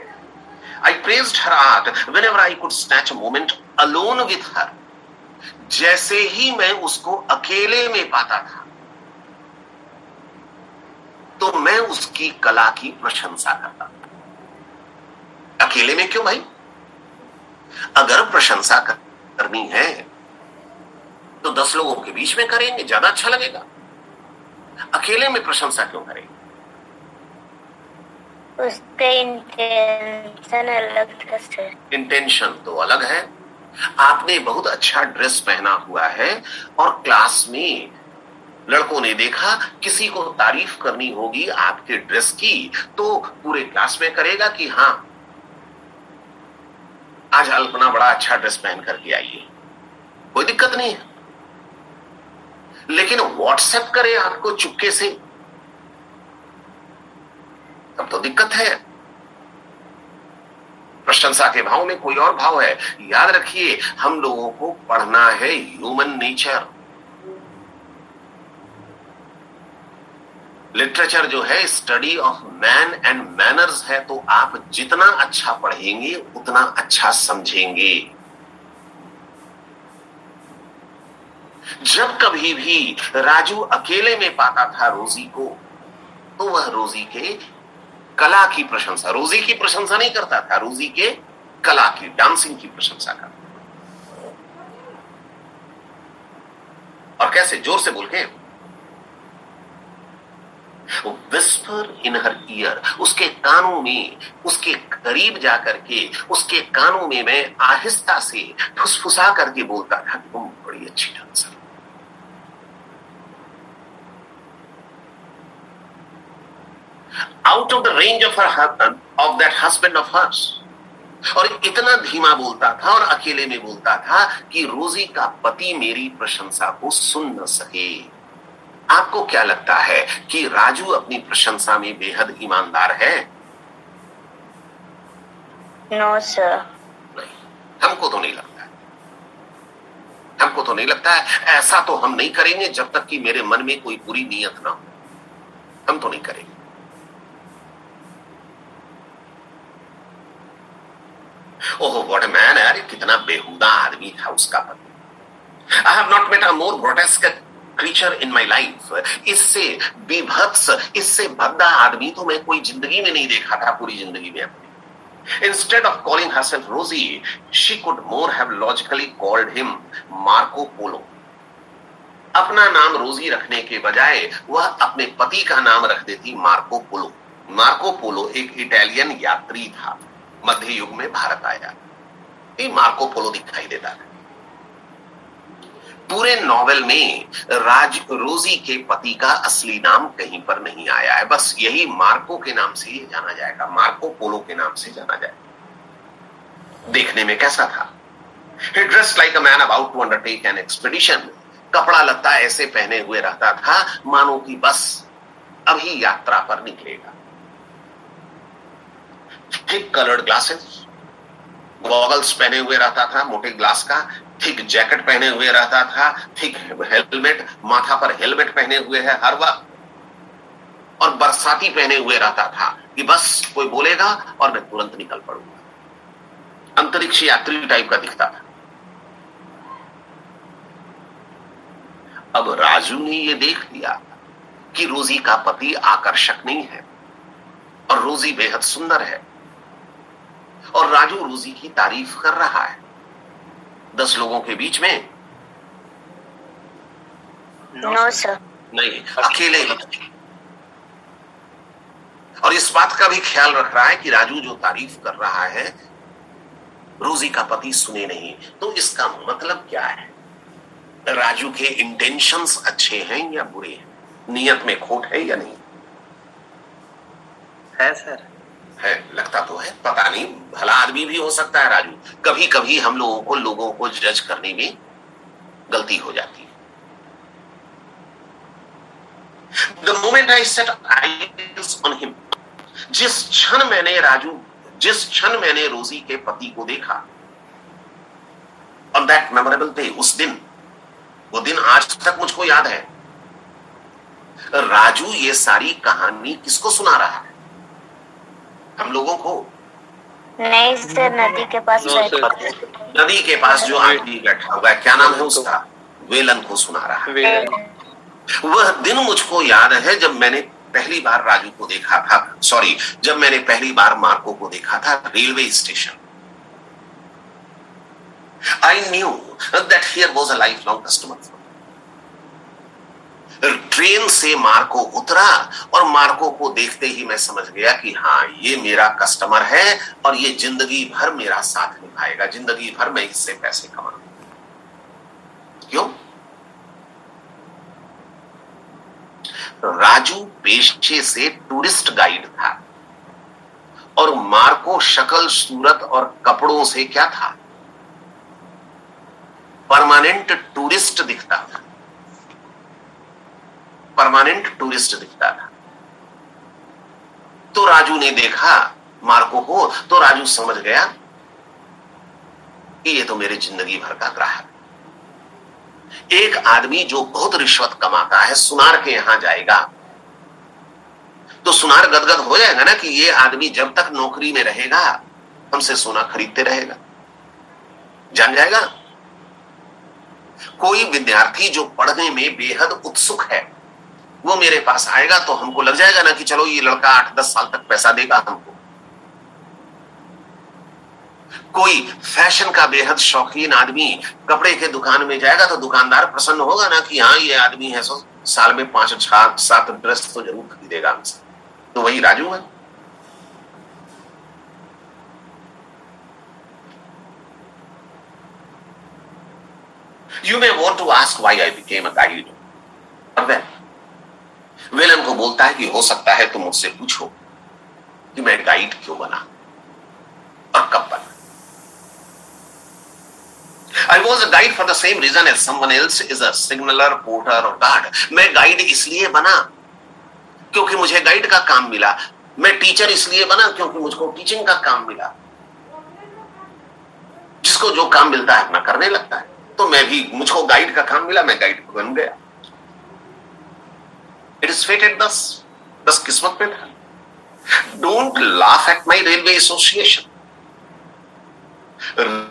I praised her art whenever I could snatch a moment alone with her. जैसे ही मैं उसको अकेले में पाता था तो मैं उसकी कला की प्रशंसा करता था। अकेले में क्यों भाई? अगर प्रशंसा करनी है तो 10 लोगों के बीच में करेंगे, ज्यादा अच्छा लगेगा। अकेले में प्रशंसा क्यों करेंगे? उसका इंटेंशन अलग था सर। इंटेंशन तो अलग है। आपने बहुत अच्छा ड्रेस पहना हुआ है और क्लास में लड़कों ने देखा, किसी को तारीफ करनी होगी आपके ड्रेस की तो पूरे क्लास में करेगा कि हाँ आज अल्पना बड़ा अच्छा ड्रेस पहन करके आई है, कोई दिक्कत नहीं है। लेकिन व्हाट्सएप करे आपको चुपके से, तब तो दिक्कत है। प्रशंसा के भाव में कोई और भाव है। याद रखिए, हम लोगों को पढ़ना है ह्यूमन नेचर। लिटरेचर जो है study of man and manners है। तो आप जितना अच्छा पढ़ेंगे उतना अच्छा समझेंगे। जब कभी भी राजू अकेले में पाता था रोजी को तो वह रोजी के कला की प्रशंसा, रोजी की प्रशंसा नहीं करता था, रोजी के कला की, डांसिंग की प्रशंसा करता। और कैसे? जोर से बोल के, विस्पर इन हर ईयर, उसके कानों में, उसके करीब जाकर के उसके कानों में मैं आहिस्ता से फुसफुसा करके बोलता था, तुम बड़ी अच्छी dancer. Out of the range of that husband of hers. और इतना धीमा बोलता था और अकेले में बोलता था कि रोजी का पति मेरी प्रशंसा को सुन न सके। आपको क्या लगता है कि राजू अपनी प्रशंसा में बेहद ईमानदार है? No sir. नहीं, हमको तो नहीं लगता है। हमको तो नहीं लगता है। ऐसा तो हम नहीं करेंगे जब तक कि मेरे मन में कोई बुरी नीयत ना हो। हम तो नहीं करेंगे। Oh what a man! यार कितना बेहुदा आदमी था उसका पति। I have not met a more grotesque creature in my life. इससे विभत्स, इससे भद्दा आदमी तो मैं कोई जिंदगी में नहीं देखा था, पूरी जिंदगी में अपनी। Instead of calling herself Rosie, she could more have logically called him Marco Polo. अपना नाम रोजी रखने के बजाय वह अपने पति का नाम रख देती मार्को पोलो। मार्को पोलो एक इटालियन यात्री था, मध्य युग में भारत आया। ये मार्को पोलो दिखाई देता है। पूरे नॉवेल में रोजी के पति का असली नाम कहीं पर नहीं आया है, बस यही मार्को के नाम से ही जाना जाएगा, मार्को पोलो के नाम से जाना जाएगा। देखने में कैसा था? He dressed like a man about to undertake an expedition. कपड़ा लत्ता ऐसे पहने हुए रहता था मानो कि बस अभी यात्रा पर निकलेगा। थिक कलर्ड ग्लासेस, गॉगल्स पहने हुए रहता था मोटे ग्लास का, थिक जैकेट पहने हुए रहता था, थिक हेलमेट, माथा पर हेलमेट पहने हुए है हर वक्त, और बरसाती पहने हुए रहता था कि बस कोई बोलेगा और मैं तुरंत निकल पड़ूंगा। अंतरिक्ष यात्री टाइप का दिखता था। अब राजू ने यह देख लिया कि रोजी का पति आकर्षक नहीं है और रोजी बेहद सुंदर है, और राजू रोजी की तारीफ कर रहा है 10 लोगों के बीच में। No sir. नहीं, अकेले ही। और इस बात का भी ख्याल रख रहा है कि राजू जो तारीफ कर रहा है रोजी का पति सुने नहीं। तो इसका मतलब क्या है? राजू के इंटेंशंस अच्छे हैं या बुरे हैं? नियत में खोट है या नहीं है सर? है, लगता तो है, पता नहीं, भला आदमी भी हो सकता है राजू। कभी कभी हम लोगों को जज करने में गलती हो जाती है। The moment I set eyes on him, जिस क्षण मैंने रोजी के पति को देखा, on that memorable day, उस दिन, वो दिन आज तक मुझको याद है। राजू ये सारी कहानी किसको सुना रहा है? हम लोगों को? नहीं सर, नदी के पास नदी के पास जो आदमी बैठा हुआ है, क्या नाम है उसका? वेलन को सुना रहा है। वह दिन मुझको याद है जब मैंने पहली बार राजू को देखा था, जब मैंने पहली बार मार्को को देखा था railway station. I knew that here was a lifelong customer. Train से मार्को उतरा और मार्को को देखते ही मैं समझ गया कि हाँ, ये मेरा कस्टमर है और ये जिंदगी भर मेरा साथ निभाएगा, जिंदगी भर मैं इससे पैसे कमाऊंगा। क्यों? राजू पेशे से टूरिस्ट गाइड था और मार्को शक्ल, सूरत और कपड़ों से क्या था? परमानेंट टूरिस्ट दिखता था। परमानेंट टूरिस्ट दिखता था। तो राजू ने देखा मार्को को, तो राजू समझ गया कि ये तो मेरे जिंदगी भर का ग्राहक। एक आदमी जो बहुत रिश्वत कमाता है सुनार के यहां जाएगा तो सुनार गदगद हो जाएगा ना कि ये आदमी जब तक नौकरी में रहेगा हमसे सोना खरीदते रहेगा, जान जाएगा। कोई विद्यार्थी जो पढ़ने में बेहद उत्सुक है वो मेरे पास आएगा तो हमको लग जाएगा ना कि चलो ये लड़का 8-10 साल तक पैसा देगा हमको। कोई फैशन का बेहद शौकीन आदमी कपड़े के दुकान में जाएगा तो दुकानदार प्रसन्न होगा ना कि हाँ, ये आदमी है सो साल में 5-7 ड्रेस तो जरूर खरीदेगा हमसे। तो वही राजू है। You may want to ask why I became a guide. Velan को बोलता है कि हो सकता है तुम मुझसे पूछो कि मैं गाइड क्यों बना और कब बना। I was a guide for the same reason as someone else is a signaler, porter or guard. मैं गाइड इसलिए बना क्योंकि मुझे गाइड का काम मिला। मैं टीचर इसलिए बना क्योंकि मुझको टीचिंग का काम मिला। जिसको जो काम मिलता है अपना करने लगता है। तो मैं भी, मुझको गाइड का काम मिला, मैं गाइड बन गया। इट इज फेटेड thus, बस किस्मत पे था। Don't laugh at my railway association.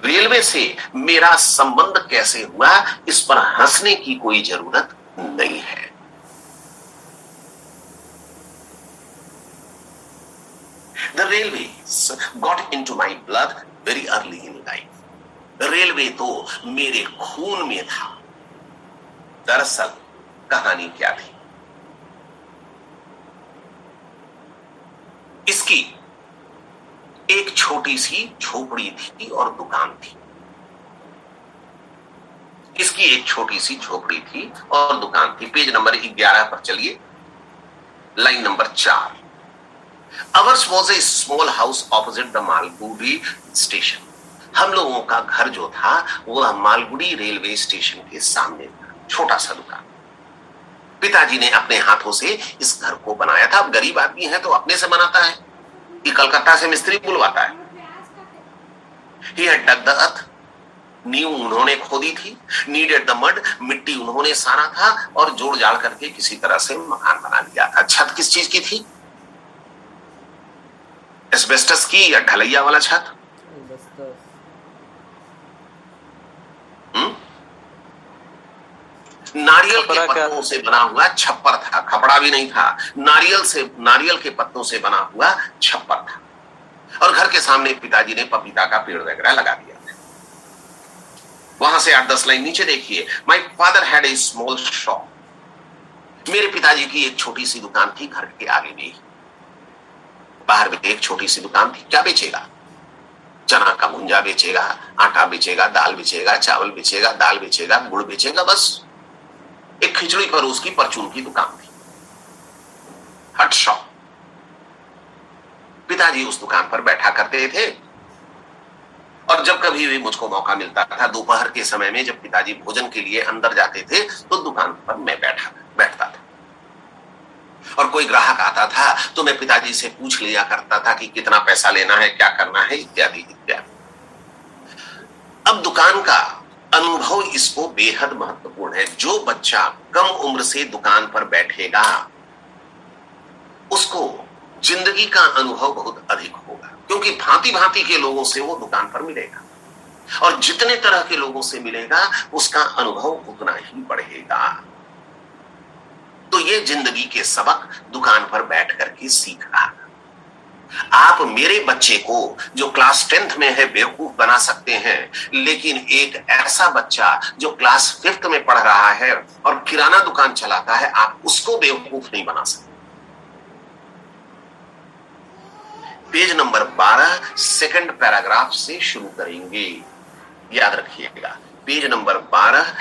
Railway से मेरा संबंध कैसे हुआ इस पर हंसने की कोई जरूरत नहीं है। The railways got into my blood very early in life. Railway तो मेरे खून में था। दरअसल कहानी क्या थी? इसकी एक छोटी सी झोपड़ी थी और दुकान थी। इसकी एक छोटी सी झोपड़ी थी और दुकान थी। पेज नंबर 11 पर चलिए, line number 4। Ours was a small house opposite the Malgudi station. हम लोगों का घर जो था वह मालगुडी रेलवे स्टेशन के सामने था। छोटा सा दुकान। पिताजी ने अपने हाथों से इस घर को बनाया था। अब गरीब आदमी है तो अपने से बनाता है कि कलकत्ता से मिस्त्री बुलवाता है। He had dug the earth। नींव उन्होंने खोदी थी। नीडेड द मड, मिट्टी उन्होंने साना था और जोड़ जाड़ करके किसी तरह से मकान बना लिया था। छत किस चीज की थी? एस्बेस्टस की या ढलैया वाला छत? नारियल के पत्तों से बना हुआ छप्पर था। खपड़ा भी नहीं था। नारियल के पत्तों से बना हुआ छप्पर था। और घर के सामने पिताजी ने पपीता का पेड़ वगैरह लगा दिया था। वहां से 8-10 लाइन नीचे देखिए। My father had a small shop. मेरे पिताजी की एक छोटी सी दुकान थी घर के आगे में। बाहर में एक छोटी सी दुकान थी। क्या बेचेगा? चना का भुंजा बेचेगा, आटा बेचेगा, दाल बेचेगा, चावल बेचेगा, दाल बेचेगा, गुड़ बेचेगा, बस। एक खिचड़ी फरोश की परचून की दुकान थी। हट शॉप। पिताजी उस दुकान पर बैठा करते थे और जब कभी भी मुझको मौका मिलता था, दोपहर के समय में जब पिताजी भोजन के लिए अंदर जाते थे तो दुकान पर मैं बैठता था। और कोई ग्राहक आता था तो मैं पिताजी से पूछ लिया करता था कि कितना पैसा लेना है, क्या करना है, इत्यादि इत्यादि। अब दुकान का अनुभव इसको बेहद महत्वपूर्ण है। जो बच्चा कम उम्र से दुकान पर बैठेगा उसको जिंदगी का अनुभव बहुत अधिक होगा, क्योंकि भांति भांति के लोगों से वो दुकान पर मिलेगा और जितने तरह के लोगों से मिलेगा उसका अनुभव उतना ही बढ़ेगा। तो ये जिंदगी के सबक दुकान पर बैठ करके सीख रहा। आप मेरे बच्चे को जो क्लास 10th में है बेवकूफ बना सकते हैं, लेकिन एक ऐसा बच्चा जो क्लास 5th में पढ़ रहा है और किराना दुकान चलाता है, आप उसको बेवकूफ नहीं बना सकते। पेज नंबर 12 सेकंड पैराग्राफ से शुरू करेंगे, याद रखिएगा। Page number 12